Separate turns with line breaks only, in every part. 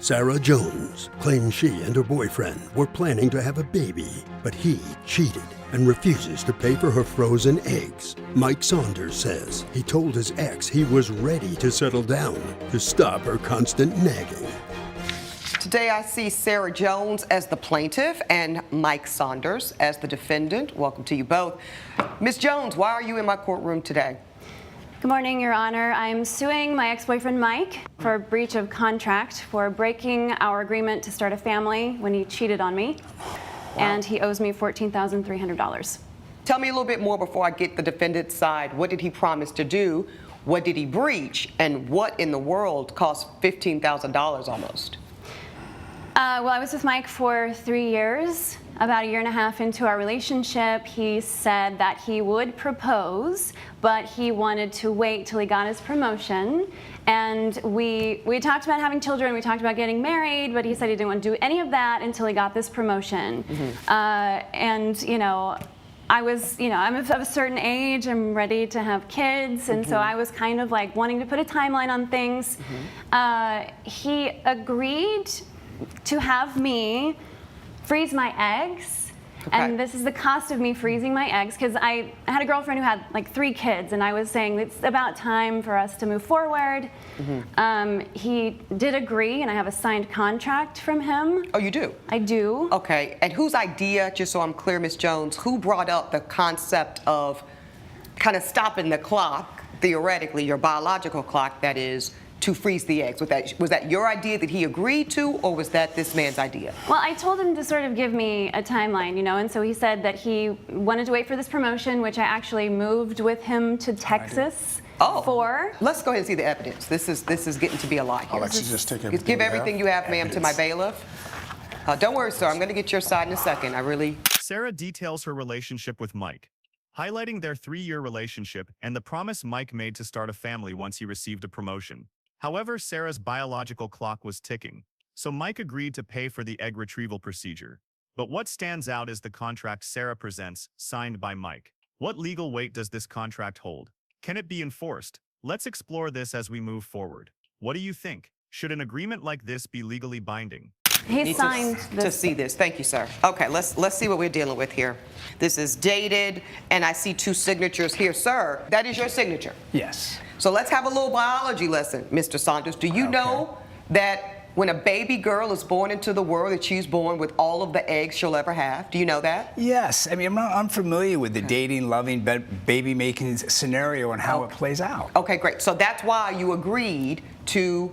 Sarah Jones claims she and her boyfriend were planning to have a baby, but he cheated and refuses to pay for her frozen eggs. Mike Saunders says he told his ex he was ready to settle down to stop her constant nagging.
Today I see Sarah Jones as the plaintiff and Mike Saunders as the defendant. Welcome to you both. Ms. Jones, why are you in my courtroom today?
Good morning, Your Honor. I'm suing my ex-boyfriend Mike for breach of contract for breaking our agreement to start a family when he cheated on me. Wow. And he owes me $14,300.
Tell me a little bit more before I get the defendant's side. What did he promise to do? What did he breach? And what in the world cost $15,000 almost?
Well, I was with Mike for 3 years. About a year and a half into our relationship, he said that he would propose, but he wanted to wait till he got his promotion. And we talked about having children, we talked about getting married, but he said he didn't want to do any of that until he got this promotion. And, you know, I'm of a certain age, I'm ready to have kids, and so I was kind of like wanting to put a timeline on things. He agreed to have me freeze my eggs, and this is the cost of me freezing my eggs, because I had a girlfriend who had like 3 kids, and I was saying it's about time for us to move forward. He did agree, and I have a signed contract from him.
Oh, you do?
I do.
Okay, and whose idea, just so I'm clear, Ms. Jones, who brought up the concept of kind of stopping the clock, theoretically, your biological clock, that is, to freeze the eggs? Was that your idea that he agreed to, or was that this man's idea?
Well, I told him to sort of give me a timeline, you know, and so he said that he wanted to wait for this promotion, which I actually moved with him to Texas for.
Let's go ahead and see the evidence. This is getting to be a lie here.
Alexis, just take everything
Give everything you have, ma'am, to my bailiff. Don't worry, sir. I'm going to get your side in a second.
Sarah details her relationship with Mike, highlighting their 3-year relationship and the promise Mike made to start a family once he received a promotion. However, Sarah's biological clock was ticking, so Mike agreed to pay for the egg retrieval procedure. But what stands out is the contract Sarah presents, signed by Mike. What legal weight does this contract hold? Can it be enforced? Let's explore this as we move forward. What do you think? Should an agreement like this be legally binding?
He signed
to see this. Thank you, sir. Okay, let's see what we're dealing with here. This is dated, and I see 2 signatures here. Sir, that is your signature?
Yes.
So let's have a little biology lesson, Mr. Saunders. Do you know that when a baby girl is born into the world, that she's born with all of the eggs she'll ever have? Do you know that?
Yes. I mean, I'm not unfamiliar with the dating, loving, baby-making scenario and how it plays out.
Okay, great. So that's why you agreed to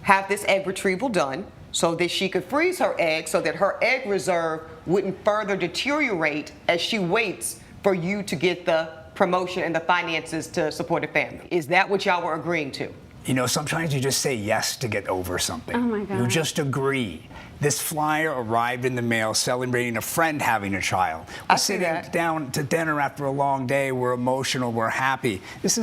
have this egg retrieval done, so that she could freeze her eggs so that her egg reserve wouldn't further deteriorate as she waits for you to get the promotion and the finances to support a family. Is that what y'all were agreeing to?
You know, sometimes you just say yes to get over something.
Oh my God.
You just agree. This flyer arrived in the mail celebrating a friend having a child. We're sitting down to dinner after a long day. We're emotional. We're happy. This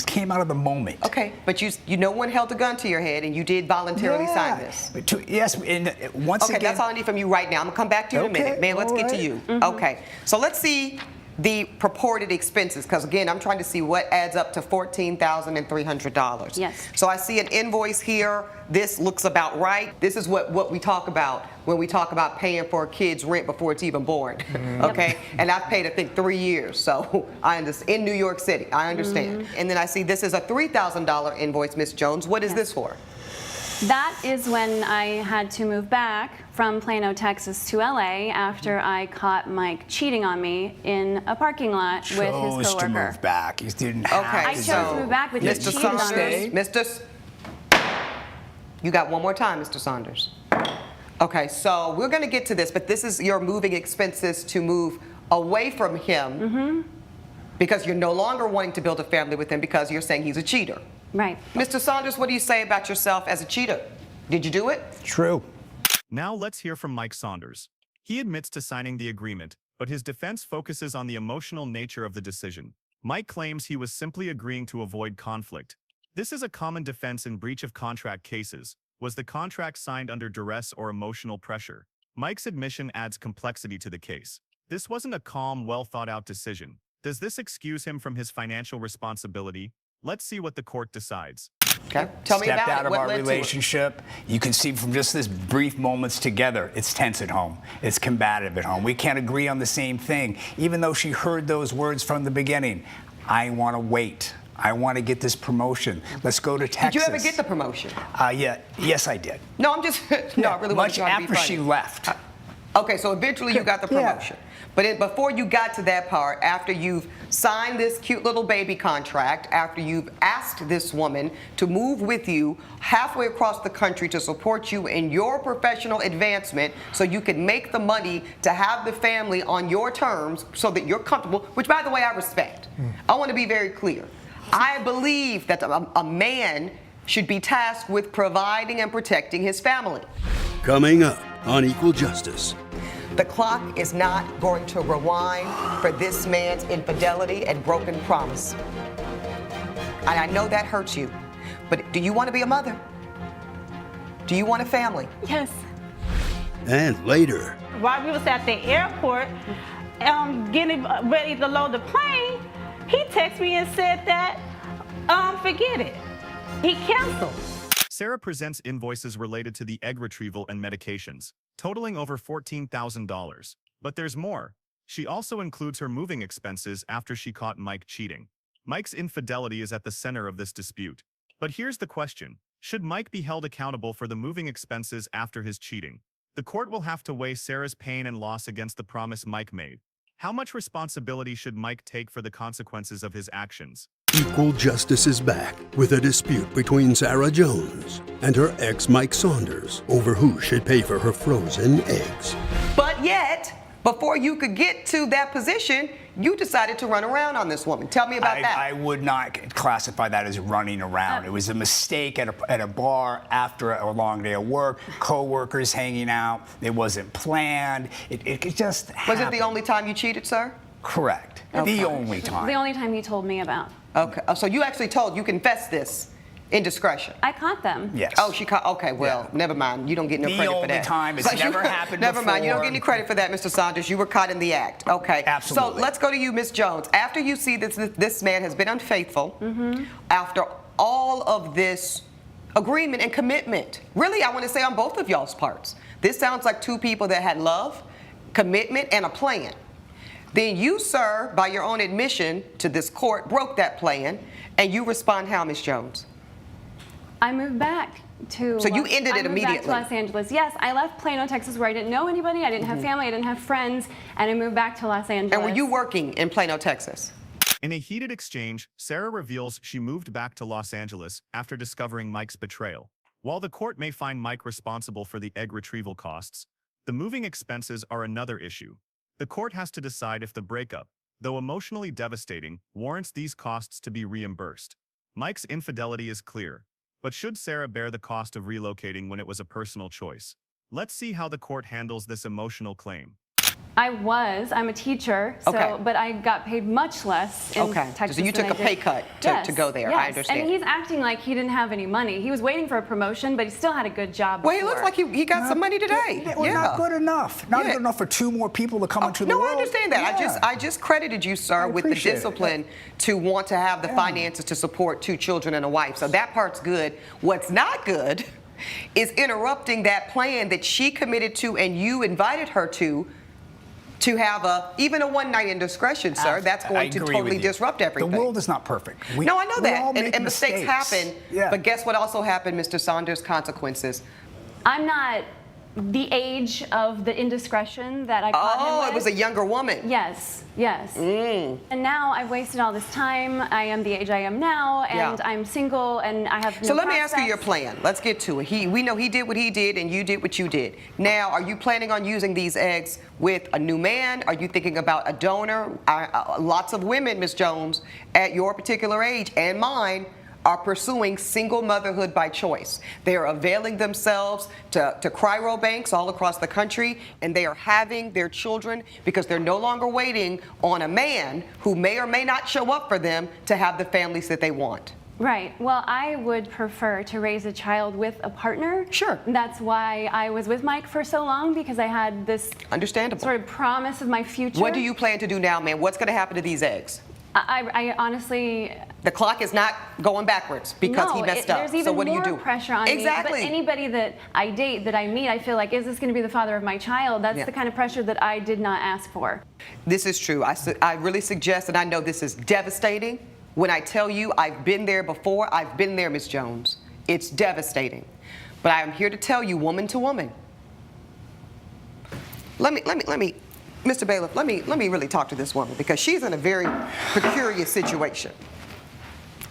came out of the moment.
Okay, but no one held a gun to your head, and you did voluntarily sign this.
Yes, and once again.
That's all I need from you right now. I'm gonna come back to you in a minute. Man, let's get to you. Okay, so let's see the purported expenses, because again, I'm trying to see what adds up to $14,300.
Yes.
So I see an invoice here. This looks about right. This is what we talk about when we talk about paying for a kid's rent before it's even born. Okay, and I've paid, I think, 3 years, so I understand. In New York City, I understand. And then I see this is a $3,000 invoice, Ms. Jones. What is this for?
That is when I had to move back from Plano, Texas to LA after I caught Mike cheating on me in a parking lot with his coworker.
Chose to move back. You didn't have
I chose to move back, but he cheated on me.
You got one more time, Mr. Saunders. Okay, so we're going to get to this, but this is your moving expenses to move away from him because you're no longer wanting to build a family with him because you're saying he's a cheater.
Right.
Mr. Saunders, what do you say about yourself as a cheater? Did you do it?
True.
Now let's hear from Mike Saunders. He admits to signing the agreement, but his defense focuses on the emotional nature of the decision. Mike claims he was simply agreeing to avoid conflict. This is a common defense in breach of contract cases. Was the contract signed under duress or emotional pressure? Mike's admission adds complexity to the case. This wasn't a calm, well-thought-out decision. Does this excuse him from his financial responsibility? Let's see what the court decides.
Okay. Tell me
Stepped
about
out
it.
of
What
our
led to it?
relationship. You can see from just this brief moments together, it's tense at home. It's combative at home. We can't agree on the same thing, even though she heard those words from the beginning. I want to wait. I want to get this promotion. Let's go to Texas.
Did you ever get the promotion?
Yes, I did.
No, I'm just, no, I really wasn't
Much
trying to be
after she
funny.
left.
Okay, so eventually you got the
Yeah.
promotion. But before you got to that part, after you've signed this cute little baby contract, after you've asked this woman to move with you halfway across the country to support you in your professional advancement so you can make the money to have the family on your terms so that you're comfortable, which by the way I respect. I want to be very clear. I believe that a man should be tasked with providing and protecting his family.
Coming up on Equal Justice.
The clock is not going to rewind for this man's infidelity and broken promise. And I know that hurts you, but do you want to be a mother? Do you want a family?
Yes.
And later,
While we was at the airport, getting ready to load the plane, he texted me and said that, forget it. He canceled.
Sarah presents invoices related to the egg retrieval and medications, totaling over $14,000. But there's more. She also includes her moving expenses after she caught Mike cheating. Mike's infidelity is at the center of this dispute. But here's the question. Should Mike be held accountable for the moving expenses after his cheating? The court will have to weigh Sarah's pain and loss against the promise Mike made. How much responsibility should Mike take for the consequences of his actions?
Equal Justice is back with a dispute between Sarah Jones and her ex Mike Saunders over who should pay for her frozen eggs.
But yet, before you could get to that position, you decided to run around on this woman. Tell me about that.
I would not classify that as running around. It was a mistake at a bar after a long day of work, co-workers hanging out. It wasn't planned. It just happened.
Was it the only time you cheated, sir?
Correct.
Okay.
The only time.
The only time he told me about.
Okay. Oh, so you actually you confessed this indiscretion.
I caught them.
Yes.
Oh, she caught. Okay, well,
Yeah.
never mind. You don't get no
The
credit for
only
that.
time. It's never happened
Never mind. You don't
before.
get any credit for that, Mr. Saunders. You were caught in the act. Okay.
Absolutely.
So let's go to you, Miss Jones. After you see this man has been unfaithful, after all of this agreement and commitment, really, I want to say on both of y'all's parts, this sounds like two people that had love, commitment, and a plan. Then you, sir, by your own admission to this court, broke that plan, and you respond how, Miss Jones?
I moved back to.
So you ended it
I moved
immediately?
back to Los Angeles. Yes, I left Plano, Texas, where I didn't know anybody, I didn't have family, I didn't have friends, and I moved back to Los Angeles.
And were you working in Plano, Texas?
In a heated exchange, Sarah reveals she moved back to Los Angeles after discovering Mike's betrayal. While the court may find Mike responsible for the egg retrieval costs, the moving expenses are another issue. The court has to decide if the breakup, though emotionally devastating, warrants these costs to be reimbursed. Mike's infidelity is clear, but should Sarah bear the cost of relocating when it was a personal choice? Let's see how the court handles this emotional claim.
I'm a teacher, so,
Okay.
but I got paid much less in
Okay,
Texas
so you
than
took
I
a pay
did.
cut to go there.
Yes,
I understand.
And he's acting like he didn't have any money. He was waiting for a promotion, but he still had a good job
Well, he
before.
looks like he got some money today.
Well, not good enough. Not
Yeah.
good enough for two more people to come into the
No,
world.
I understand that.
Yeah.
I just credited you, sir,
I
with the
appreciate it.
discipline to want to have the finances to support two children and a wife. So that part's good. What's not good is interrupting that plan that she committed to and you invited her to have even a one-night indiscretion, sir. That's
I
going to
agree
totally
with you.
disrupt everything.
The world is not perfect.
No, I know
we
that.
all
And
make
mistakes happen.
Yeah.
But guess what also happened, Mr. Saunders? Consequences.
I'm not the age of the indiscretion that I caught him
Oh,
with.
it was a younger woman.
Yes, yes. And now I've wasted all this time. I am the age I am now, and
Yeah.
I'm single, and I have no
So let me ask you your
prospects.
plan. Let's get to it. We know he did what he did and you did what you did. Now, are you planning on using these eggs with a new man? Are you thinking about a donor? Lots of women, Ms. Jones, at your particular age and mine, are pursuing single motherhood by choice. They are availing themselves to cryo banks all across the country, and they are having their children because they're no longer waiting on a man who may or may not show up for them to have the families that they want.
Right. Well, I would prefer to raise a child with a partner.
Sure.
That's why I was with Mike for so long, because I had this
Understandable.
sort of promise of my future.
What do you plan to do now, man? What's going to happen to these eggs?
I honestly,
The clock is not going backwards because he messed up.
There's even
So what do you
more
do?
pressure on
Exactly.
me. But anybody that I date, that I meet, I feel like, is this going to be the father of my child? That's the kind of pressure that I did not ask for.
This is true. I really suggest, and I know this is devastating. When I tell you I've been there before, I've been there, Ms. Jones. It's devastating. But I am here to tell you, woman to woman. Let me, Mr. Bailiff, let me really talk to this woman because she's in a very precarious situation.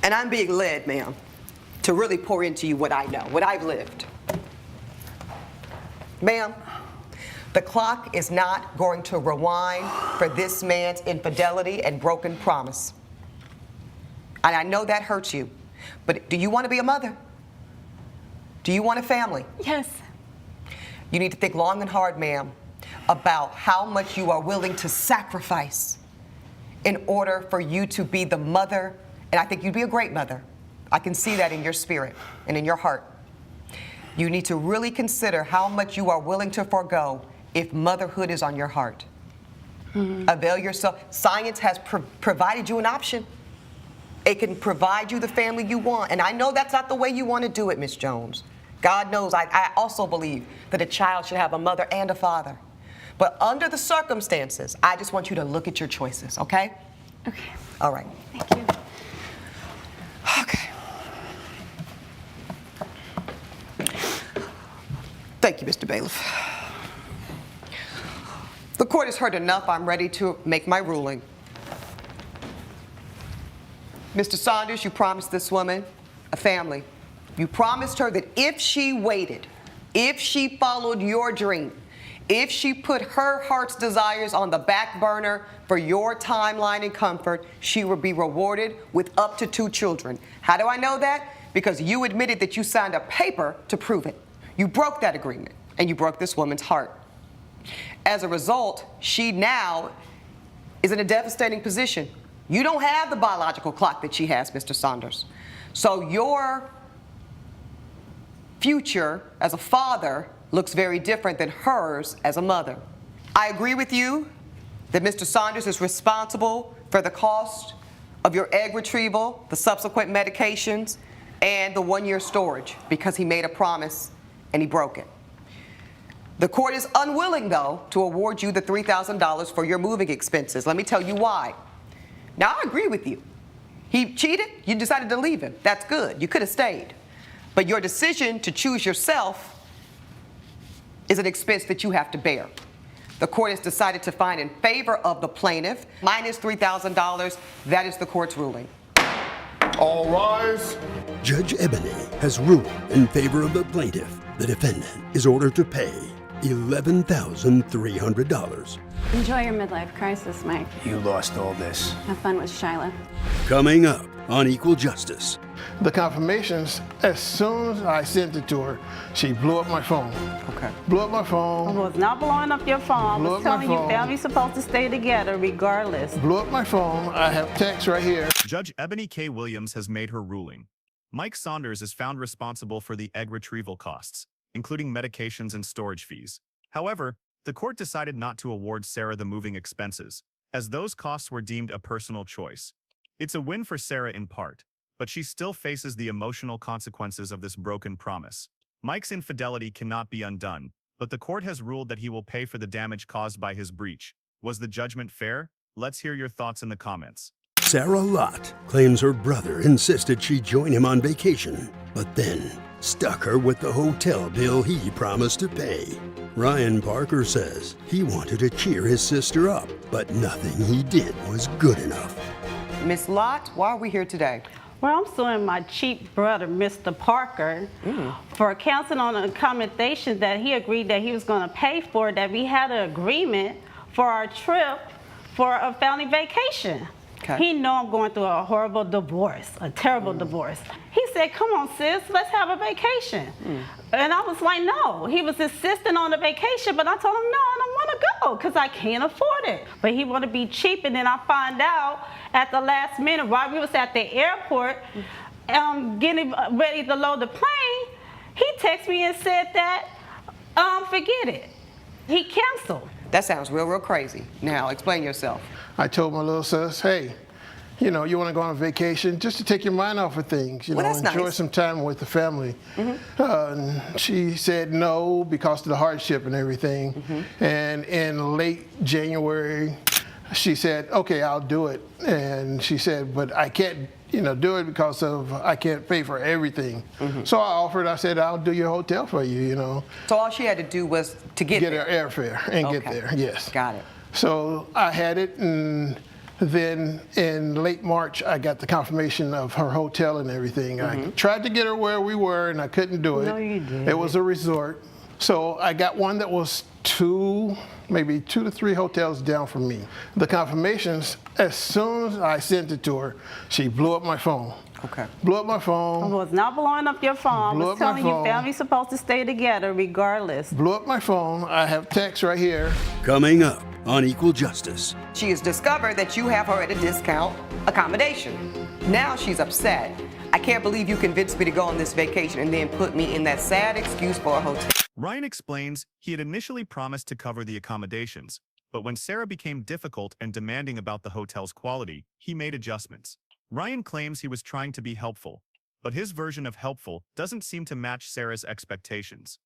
And I'm being led, ma'am, to really pour into you what I know, what I've lived. Ma'am, the clock is not going to rewind for this man's infidelity and broken promise. And I know that hurts you, but do you want to be a mother? Do you want a family?
Yes.
You need to think long and hard, ma'am, about how much you are willing to sacrifice in order for you to be the mother. And I think you'd be a great mother. I can see that in your spirit and in your heart. You need to really consider how much you are willing to forego if motherhood is on your heart. Avail yourself. Science has provided you an option. It can provide you the family you want. And I know that's not the way you want to do it, Miss Jones. God knows I also believe that a child should have a mother and a father. But under the circumstances, I just want you to look at your choices, okay?
Okay.
All right.
Thank you.
Okay. Thank you, Mr. Bailiff. The court has heard enough. I'm ready to make my ruling. Mr. Saunders, you promised this woman a family. You promised her that if she waited, if she followed your dream, if she put her heart's desires on the back burner for your timeline and comfort, she would be rewarded with up to 2 children. How do I know that? Because you admitted that you signed a paper to prove it. You broke that agreement, and you broke this woman's heart. As a result, she now is in a devastating position. You don't have the biological clock that she has, Mr. Saunders. So your future as a father looks very different than hers as a mother. I agree with you that Mr. Saunders is responsible for the cost of your egg retrieval, the subsequent medications, and the 1-year storage because he made a promise and he broke it. The court is unwilling, though, to award you the $3,000 for your moving expenses. Let me tell you why. Now, I agree with you. He cheated, you decided to leave him. That's good. You could have stayed. But your decision to choose yourself is an expense that you have to bear. The court has decided to find in favor of the plaintiff, minus $3,000. That is the court's ruling.
All rise.
Judge Ebony has ruled in favor of the plaintiff. The defendant is ordered to pay $11,300.
Enjoy your midlife crisis, Mike.
You lost all this.
Have fun with Shyla.
Coming up on Equal Justice.
The confirmations, as soon as I sent it to her, she blew up my phone.
Okay.
Blew up my
I
phone.
was not blowing up your phone. I
Blew
was
up my
telling you
phone.
family's supposed to stay together regardless.
Blew up my phone. I have text right here.
Judge Ebony K. Williams has made her ruling. Mike Saunders is found responsible for the egg retrieval costs, including medications and storage fees. However, the court decided not to award Sarah the moving expenses, as those costs were deemed a personal choice. It's a win for Sarah in part, but she still faces the emotional consequences of this broken promise. Mike's infidelity cannot be undone, but the court has ruled that he will pay for the damage caused by his breach. Was the judgment fair? Let's hear your thoughts in the comments.
Sarah Lott claims her brother insisted she join him on vacation, but then stuck her with the hotel bill he promised to pay. Ryan Parker says he wanted to cheer his sister up, but nothing he did was good enough.
Miss Lott, why are we here today?
Well, I'm suing my cheap brother, Mr. Parker, for canceling on an accommodation that he agreed that he was going to pay for, that we had an agreement for our trip for a family vacation.
Okay.
He know I'm going through a horrible divorce, a terrible divorce. He said, come on, sis, let's have a vacation. And I was like, no. He was insisting on the vacation, but I told him, no, I don't want to go because I can't afford it. But he wanted to be cheap, and then I find out at the last minute, while we was at the airport, getting ready to load the plane, he texted me and said that, forget it. He canceled.
That sounds real crazy. Now, explain yourself.
I told my little sis, hey, you know, you want to go on a vacation just to take your mind off of things, you
Well,
know,
that's
enjoy
nice.
some time with the family. And she said no because of the hardship and everything. And in late January, she said, okay, I'll do it. And she said, but I can't, you know, do it because of I can't pay for everything. So I offered, I said, I'll do your hotel for you, you know.
So all she had to do was to get
Get
there.
her airfare and get
Okay.
there, yes.
Got it.
So I had it, and then in late March, I got the confirmation of her hotel and everything. I tried to get her where we were, and I couldn't do it.
No, you didn't.
It was a resort. So I got one that was maybe 2 to 3 hotels down from me. The confirmations, as soon as I sent it to her, she blew up my phone.
Okay.
Blew up my
I
phone,
was not blowing up your phone. I
Blew
was
up my
telling you
phone.
family's supposed to stay together regardless.
blew up my phone. I have text right here.
Coming up on Equal Justice.
She has discovered that you have her at a discount accommodation. Now she's upset. I can't believe you convinced me to go on this vacation and then put me in that sad excuse for a hotel.
Ryan explains he had initially promised to cover the accommodations, but when Sarah became difficult and demanding about the hotel's quality, he made adjustments. Ryan claims he was trying to be helpful, but his version of helpful doesn't seem to match Sarah's expectations.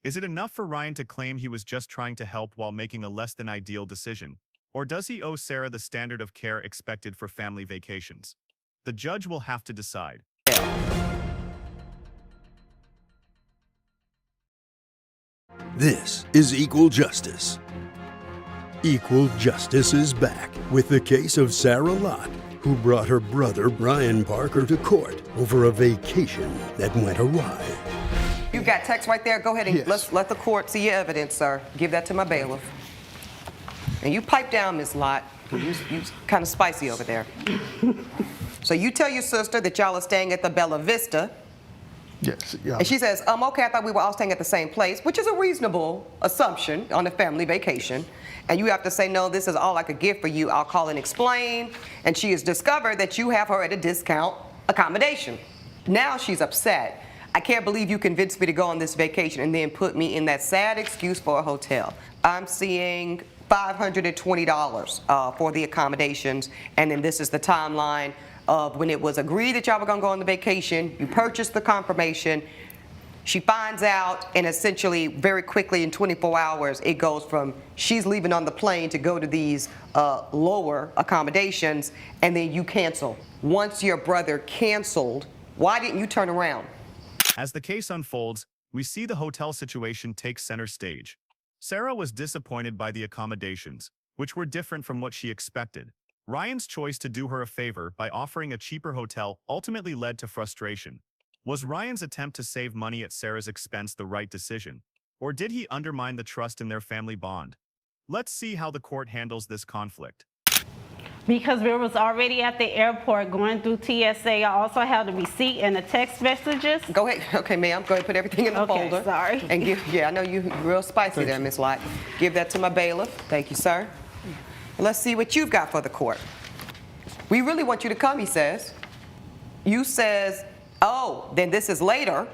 Is it enough for Ryan to claim he was just trying to help while making a less than ideal decision? Or does he owe Sarah the standard of care expected for family vacations? The judge will have to decide.
This is Equal Justice. Equal Justice is back with the case of Sarah Lott, who brought her brother Brian Parker to court over a vacation that went awry.
You've got text right there. Go ahead and
Yes.
let the court see your evidence, sir. Give that to my bailiff. And you pipe down, Miss Lott. You kind of spicy over there. So you tell your sister that y'all are staying at the Bella Vista.
Yes, yeah.
And she says, okay, I thought we were all staying at the same place, which is a reasonable assumption on a family vacation. And you have to say, no, this is all I could give for you. I'll call and explain. And she has discovered that you have her at a discount accommodation. Now she's upset. I can't believe you convinced me to go on this vacation and then put me in that sad excuse for a hotel. I'm seeing $520 for the accommodations. And then this is the timeline of when it was agreed that y'all were going to go on the vacation. You purchased the confirmation. She finds out, and essentially very quickly in 24 hours, it goes from she's leaving on the plane to go to these lower accommodations, and then you cancel. Once your brother canceled, why didn't you turn around?
As the case unfolds, we see the hotel situation take center stage. Sarah was disappointed by the accommodations, which were different from what she expected. Ryan's choice to do her a favor by offering a cheaper hotel ultimately led to frustration. Was Ryan's attempt to save money at Sarah's expense the right decision? Or did he undermine the trust in their family bond? Let's see how the court handles this conflict.
Because we was already at the airport going through TSA, I also had the receipt and the text messages.
Go ahead. Okay, ma'am. Go ahead and put everything in the
Okay,
folder.
sorry.
And I know you're real spicy there, Miss Lott. Give that to my bailiff. Thank you, sir. Let's see what you've got for the court. We really want you to come, he says. You says, oh, then this is later.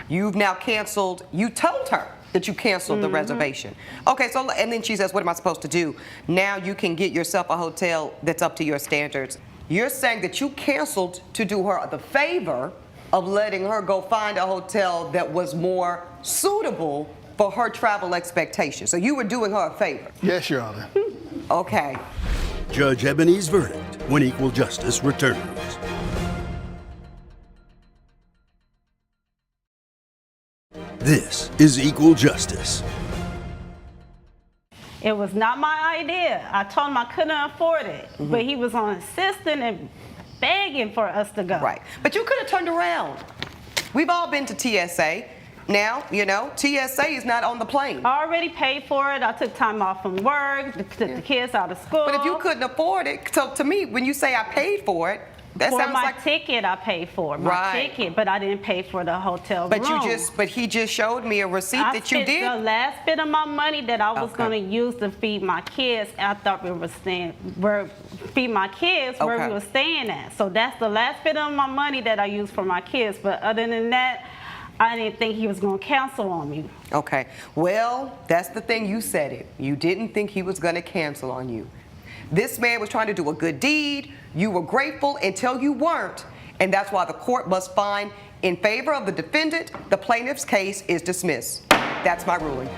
You've now canceled. You told her that you canceled the reservation. Okay, so, and then she says, what am I supposed to do? Now you can get yourself a hotel that's up to your standards. You're saying that you canceled to do her the favor of letting her go find a hotel that was more suitable for her travel expectations. So you were doing her a favor.
Yes, Your Honor.
Okay.
Judge Ebony's verdict when Equal Justice returns. This is Equal Justice.
It was not my idea. I told him I couldn't afford it, but he was on insisting and begging for us to go.
Right. But you could have turned around. We've all been to TSA. Now, you know, TSA is not on the plane.
I already paid for it. I took time off from work, took the kids out of school.
But if you couldn't afford it, so to me, when you say I paid for it, that
for
sounds
my
like.
ticket, I paid for my
Right.
ticket, but I didn't pay for the hotel
But
room.
he just showed me a receipt
I
that you
spent the
did.
last bit of my money that I was
Okay.
going to use to feed my kids. I thought we were feed my kids where
Okay.
we were staying at. So that's the last bit of my money that I used for my kids. But other than that, I didn't think he was going to cancel on me.
Okay. Well, that's the thing. You said it. You didn't think he was going to cancel on you. This man was trying to do a good deed. You were grateful until you weren't. And that's why the court must find in favor of the defendant. The plaintiff's case is dismissed. That's my ruling.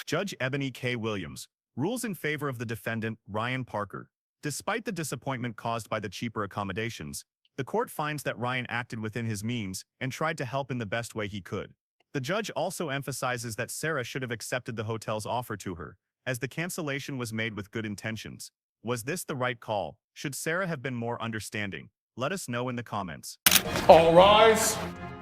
Judge Ebony K. Williams rules in favor of the defendant, Ryan Parker. Despite the disappointment caused by the cheaper accommodations, the court finds that Ryan acted within his means and tried to help in the best way he could. The judge also emphasizes that Sarah should have accepted the hotel's offer to her, as the cancellation was made with good intentions. Was this the right call? Should Sarah have been more understanding? Let us know in the comments.
All rise.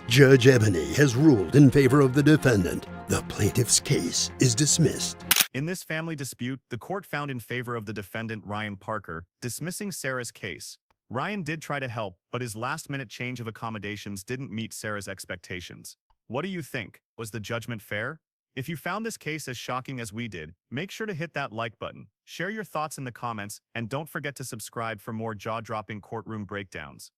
Judge Ebony has ruled in favor of the defendant. The plaintiff's case is dismissed.
In this family dispute, the court found in favor of the defendant, Ryan Parker, dismissing Sarah's case. Ryan did try to help, but his last-minute change of accommodations didn't meet Sarah's expectations. What do you think? Was the judgment fair? If you found this case as shocking as we did, make sure to hit that like button, share your thoughts in the comments, and don't forget to subscribe for more jaw-dropping courtroom breakdowns.